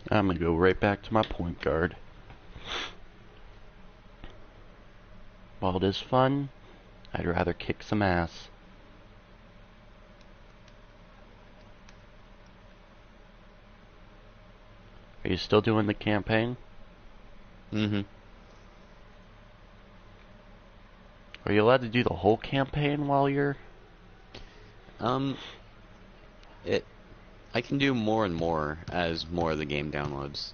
I'm gonna go right back to my point guard. While it is fun, I'd rather kick some ass. Are you still doing the campaign? Mm-hmm. Are you allowed to do the whole campaign while you're... I can do more and more as more of the game downloads.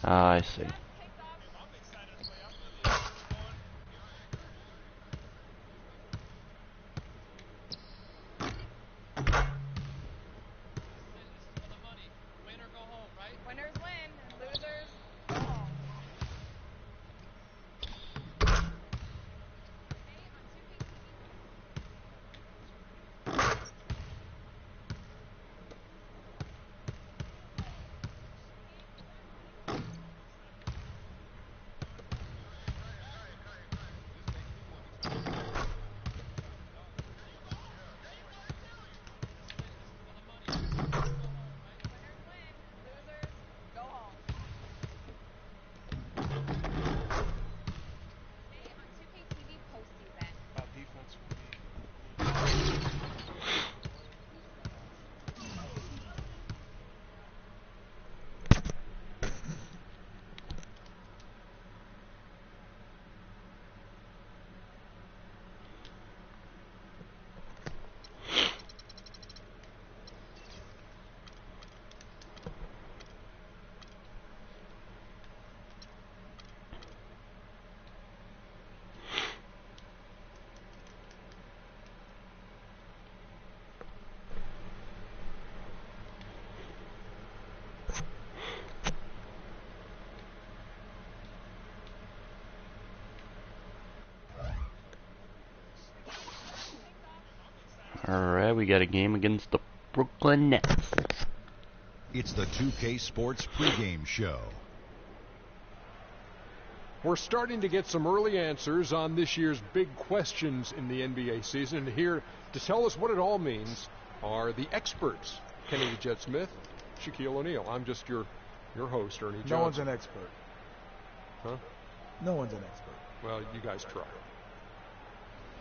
Ah, I see. Alright, we got a game against the Brooklyn Nets. It's the 2K Sports pregame show. We're starting to get some early answers on this year's big questions in the NBA season. And here to tell us what it all means are the experts. Kenny the Jet Smith, Shaquille O'Neal. I'm just your host, Ernie Johnson. No one's an expert. Huh? No one's an expert. Well, you guys try.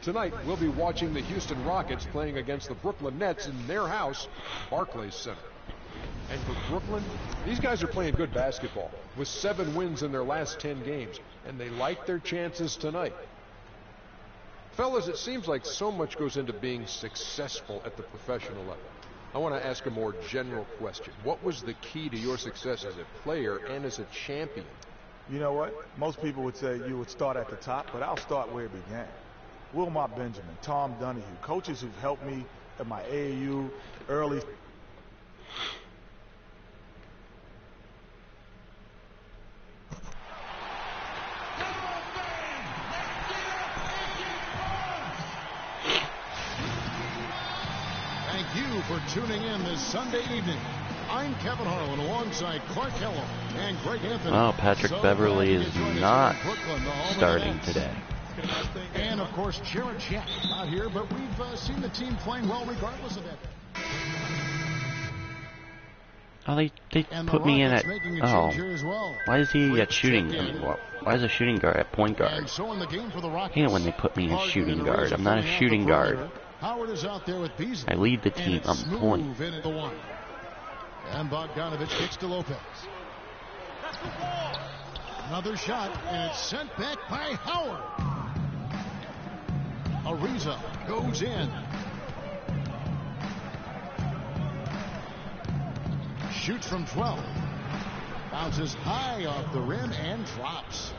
Tonight, we'll be watching the Houston Rockets playing against the Brooklyn Nets in their house, Barclays Center. And for Brooklyn, these guys are playing good basketball with 7 wins in their last 10 games, and they like their chances tonight. Fellas, it seems like so much goes into being successful at the professional level. I want to ask a more general question. What was the key to your success as a player and as a champion? You know what? Most people would say you would start at the top, but I'll start where it began. Wilmot Benjamin, Tom Donahue, coaches who've helped me at my AAU early. Thank you for tuning in this Sunday evening. I'm Kevin Harlan alongside Clark Kellogg and Greg Anthony. Oh, Patrick Beverly is not starting today. And, of course, Jared Jack not here, but we've seen the team playing well regardless of that. Oh, they put me in at... Oh, why is he at shooting? Why is a shooting guard at point guard? I hate it when they put me in shooting guard. I'm not a shooting guard. I lead the team. I'm point. And Bogdanovich kicks to Lopez. Another shot, and it's sent back by Howard. Ariza goes in. Shoots from 12. Bounces high off the rim and drops.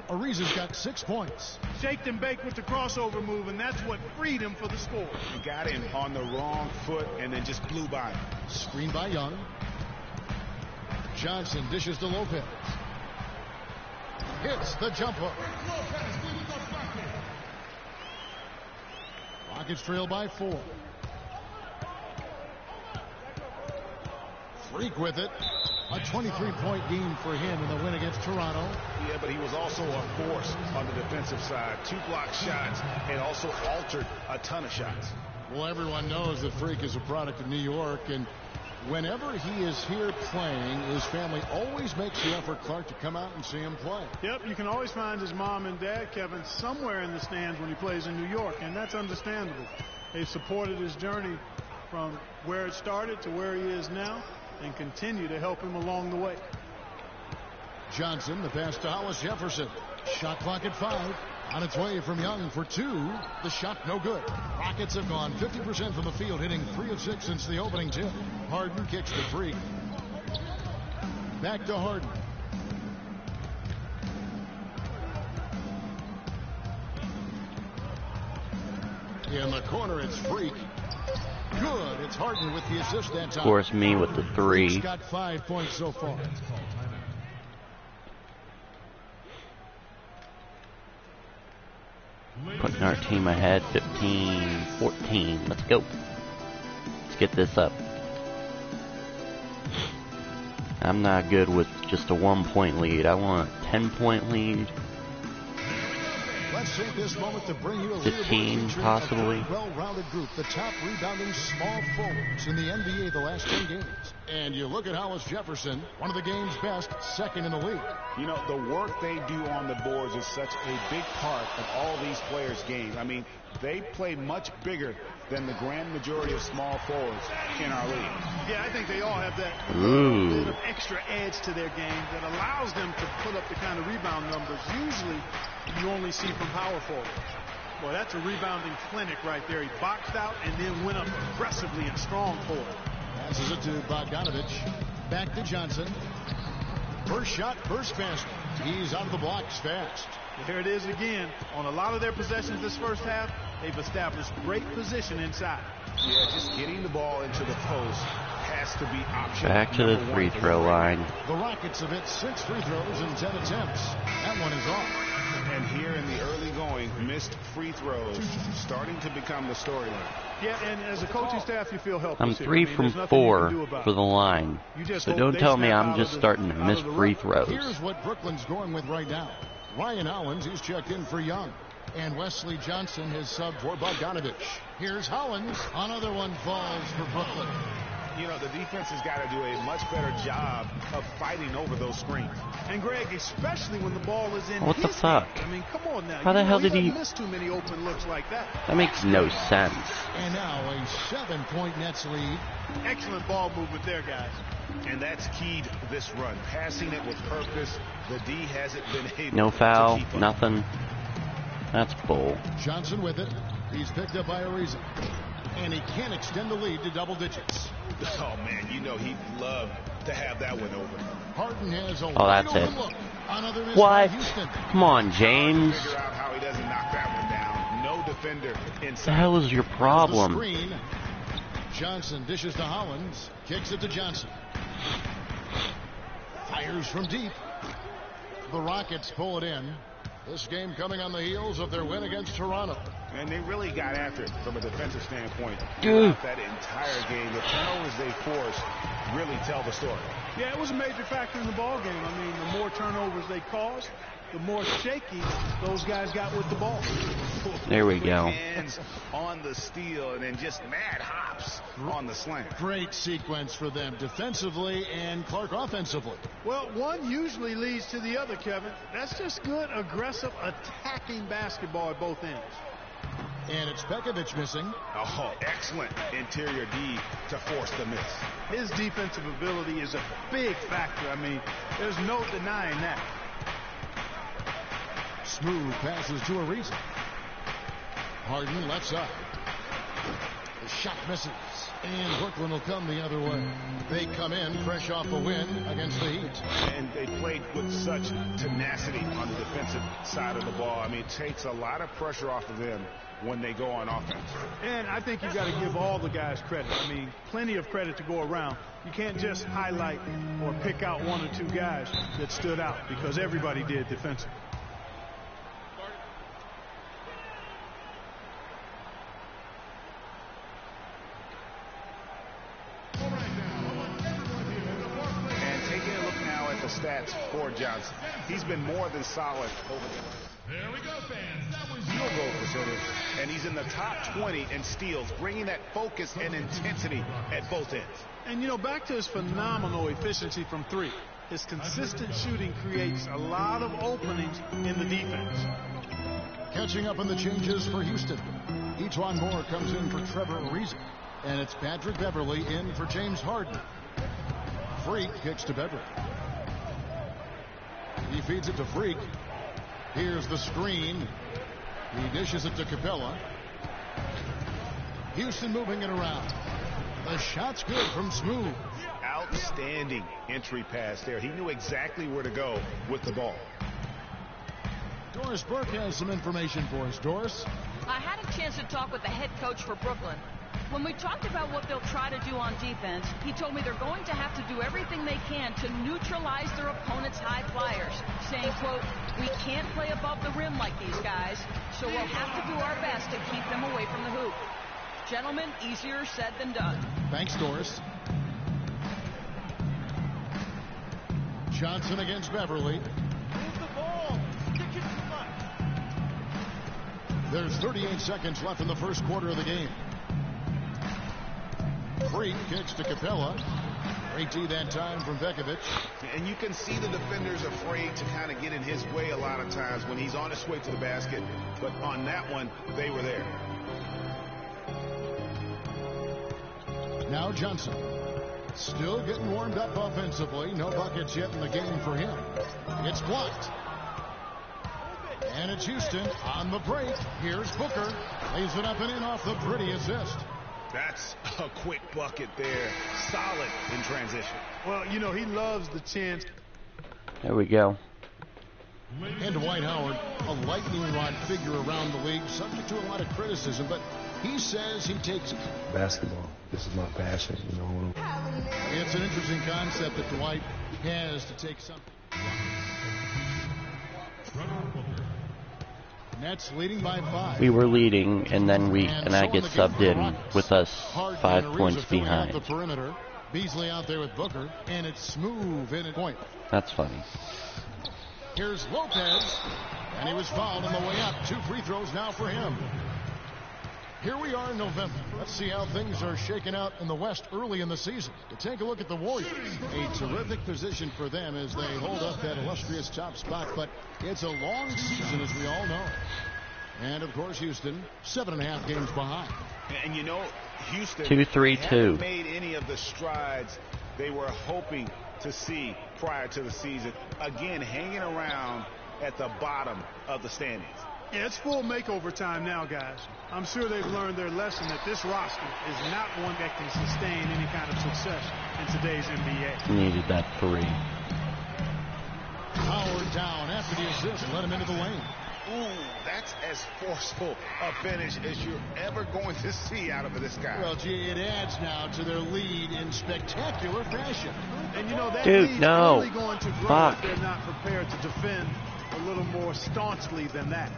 Ariza's got 6 points. Shaked and baked with the crossover move, and that's what freed him for the score. He got in on the wrong foot and then just blew by him. Screen by Young. Johnson dishes to Lopez. Hits the jumper. Rockets trail by 4. Freak with it. A 23-point game for him in the win against Toronto. Yeah, but he was also a force on the defensive side. 2 block shots and also altered a ton of shots. Well, everyone knows that Freak is a product of New York, and Whenever he is here playing, his family always makes the effort, Clark, to come out and see him play. Yep, you can always find his mom and dad, Kevin, somewhere in the stands when he plays in New York, and that's understandable. They've supported his journey from where it started to where he is now and continue to help him along the way. Johnson, the pass to Hollis Jefferson. Shot clock at 5. On its way from Young for 2. The shot no good. Rockets have gone 50% from the field, hitting 3 of 6 since the opening tip. Harden kicks the 3. Back to Harden. In the corner, it's Freak. Good. It's Harden with the assist that time. Of course, me with the 3. He's got 5 points so far. Putting our team ahead 15-14. Let's go. Let's get this up. I'm not good with just a 1-point lead. I want a 10-point lead. Let's take this moment to bring you a 15 possibly. Well-rounded group, the top rebounding small forwards in the NBA the last 10 games. And you look at Hollis Jefferson, one of the game's best, second in the league. You know, the work they do on the boards is such a big part of all these players' games. I mean, they play much bigger than the grand majority of small forwards in our league. Yeah, I think they all have that bit of extra edge to their game that allows them to put up the kind of rebound numbers usually you only see from power forwards. Well, that's a rebounding clinic right there. He boxed out and then went up aggressively and strong for it. Passes it to Bogdanovich. Back to Johnson. First shot, first basket. He's out of the blocks fast. There it is again. On a lot of their possessions this first half, they've established great position inside. Yeah, just getting the ball into the post has to be optional. Back to the free throw line. The Rockets have hit 6 free throws in 10 attempts. That one is off. And here in the early going, missed free throws starting to become the storyline. Yeah, and as a coaching staff, you feel helpless. I'm 3 from 4 for the line. So don't tell me I'm just starting to miss free throws. Here's what Brooklyn's going with right now. Ryan Hollins, he's checked in for Young. And Wesley Johnson has subbed for Bogdanovich. Here's Hollins. Another one falls for Brooklyn. You know, the defense has got to do a much better job of fighting over those screens. And Greg, especially when the ball is in what the fuck? I mean, come on now. How the hell did he miss too many open looks like that? That makes no sense. And now a 7-point Nets lead. Excellent ball movement there, guys. And that's keyed this run. Passing it with purpose. The D hasn't been able no foul, to keep up. nothing. That's bull. Johnson with it. He's picked up by Ariza. And he can extend the lead to double digits. Oh, man, you know he'd love to have that one over. Harden has a that's it. look. What? Come on, James. Figure out how he doesn't knock that one down. No defender inside. What the hell is your problem? Screen. Johnson dishes to Hollins. Kicks it to Johnson. Fires from deep. The Rockets pull it in. This game coming on the heels of their win against Toronto. And they really got after it from a defensive standpoint. That entire game, the turnovers they forced really tell the story. Yeah, it was a major factor in the ball game. I mean, the more turnovers they caused, the more shaky those guys got with the ball. There we go. Hands on the steal and then just mad hops on the slam. Great sequence for them defensively and Clark offensively. Well, one usually leads to the other, Kevin. That's just good, aggressive, attacking basketball at both ends. And it's Pekovic missing. Oh, excellent interior D to force the miss. His defensive ability is a big factor. I mean, there's no denying that. Smooth passes to Ariza. Harden left side. The shot misses. And Brooklyn will come the other way. They come in fresh off a win against the Heat. And they played with such tenacity on the defensive side of the ball. I mean, it takes a lot of pressure off of them when they go on offense. And I think you've got to give all the guys credit. I mean, plenty of credit to go around. You can't just highlight or pick out one or two guys that stood out because everybody did defensively. And taking a look now at the stats for Johnson. He's been more than solid over the There we go, fans. That was field goal percentage, and he's in the top 20 in steals, bringing that focus and intensity at both ends. And, you know, back to his phenomenal efficiency from three. His consistent shooting creates a lot of openings in the defense. catching up on the changes for Houston. Etwan Moore comes in for Trevor Ariza. And it's Patrick Beverly in for James Harden. Freak kicks to Beverly. He feeds it to Freak. Here's the screen. He dishes it to Capella. Houston moving it around. The shot's good from Smooth. Outstanding entry pass there. He knew exactly where to go with the ball. Doris Burke has some information for us. Doris? I had a chance to talk with the head coach for Brooklyn. When we talked about what they'll try to do on defense, he told me they're going to have to do everything they can to neutralize their opponent's high flyers, saying, quote, we can't play above the rim like these guys, so we'll have to do our best to keep them away from the hoop. Gentlemen, easier said than done. Thanks, Doris. Johnson against Beverly. Move the ball. Kick it too much. There's 38 seconds left in the first quarter of the game. Freak kicks to Capella. Great D that time from Bekovic. And you can see the defenders afraid to kind of get in his way a lot of times when he's on his way to the basket. But on that one, they were there. Now Johnson. Still getting warmed up offensively. No buckets yet in the game for him. It's blocked. And it's Houston on the break. Here's Booker. Lays it up and in off the pretty assist. That's a quick bucket there. Solid in transition. Well, you know, he loves the chance. There we go. And Dwight Howard, a lightning rod figure around the league, subject to a lot of criticism, but he says he takes it. Basketball. This is my passion, you know. It's an interesting concept that Dwight has to take something. Nets leading by 5. We were leading, and then I get subbed in with us 5 points behind. The perimeter. Beasley out there with Booker, and it's Smooth in at point. That's funny. Here's Lopez, and he was fouled on the way up. 2 free throws now for him. Here we are in November. Let's see how things are shaking out in the West early in the season. To take a look at the Warriors. A terrific position for them as they hold up that illustrious top spot. But it's a long season, as we all know. And, of course, Houston, 7.5 games behind. And, you know, Houston 2-3-2. haven't made any of the strides they were hoping to see prior to the season. Again, hanging around at the bottom of the standings. Yeah, it's full makeover time now, guys. I'm sure they've learned their lesson that this roster is not one that can sustain any kind of success in today's NBA. Needed that 3. Howard down after the assist, let him into the lane. Ooh, that's as forceful a finish as you're ever going to see out of this guy. Well, gee, it adds now to their lead in spectacular fashion. And you know that Dude, lead's no. only going to grow Fuck. if they're not prepared to defend a little more staunchly than that.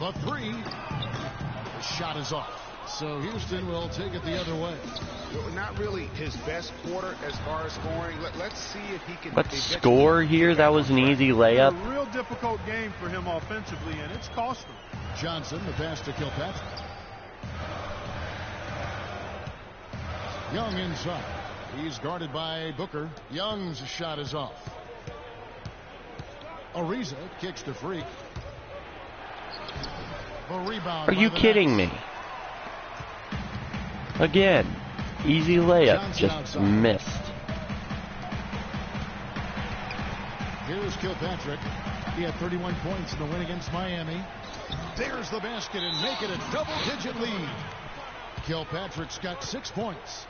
The 3. The shot is off. So Houston will take it the other way. Not really his best quarter as far as scoring. Let's see if he can. Let's score here. That was an easy layup. It's a real difficult game for him offensively, and it's cost him. Johnson, the pass to Kilpatrick. Young inside. He's guarded by Booker. Young's shot is off. Ariza kicks to Freak. The rebound. Are you kidding me? Again, easy layup, just missed. Here's Kilpatrick. He had 31 points in the win against Miami. There's the basket and make it a double-digit lead. Kilpatrick's got 6 points.